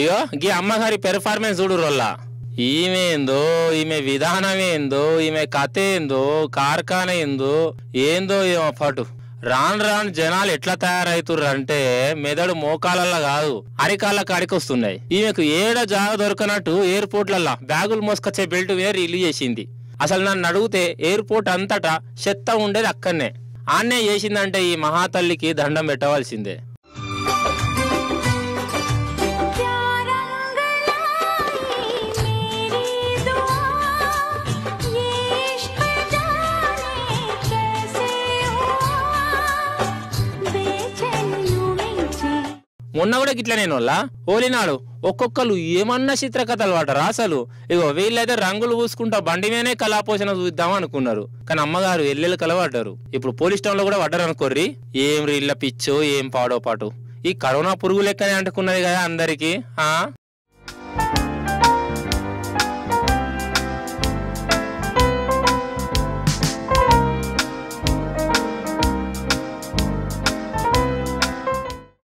ఇగో గీ అమ్మగారి పెర్ఫార్మెన్స్ చూడు రోల్లా. ఈమెందో, ఈమె విధానం ఏందో, ఈమె కథ ఏందో, కార్ఖానా ఏందో ఏందో ఏమో పాటు. రాను రాను జనాలు ఎట్లా తయారవుతుర్రు అంటే మెదడు మోకాలల్లా కాదు అరికాళ్ళ కాడికి వస్తున్నాయి. ఈమెకు ఏడ జాగ దొరకనట్టు ఎయిర్పోర్ట్లల్లా బ్యాగులు మోసుకొచ్చే బెల్ట్ మీద రిలీజ్ చేసింది. అసలు నన్ను అడిగితే ఎయిర్పోర్ట్ అంతటా చెత్త ఉండేది అక్కడనే. ఆన్నే చేసిందంటే ఈ మహాతల్లికి దండం పెట్టవలసిందే. మొన్న కూడా గిట్లా నేను ఓలినాడు ఒక్కొక్కరు ఏమన్నా చిత్రకథలు పడరా అసలు. ఇగో వీళ్ళైతే రంగులు పూసుకుంటా బండి మీదనే కళాపోషణ చూద్దాం అనుకున్నారు, కానీ అమ్మగారు ఎల్లెలు కలవడ్డారు. ఇప్పుడు పోలీస్ స్టేషన్ లో కూడా పడ్డారు అనుకోర్రి. ఏం రీళ్ళ పిచ్చో ఏం పాడో పాటు. ఈ కరోనా పురుగు లెక్కనే అంటుకున్నది కదా అందరికి.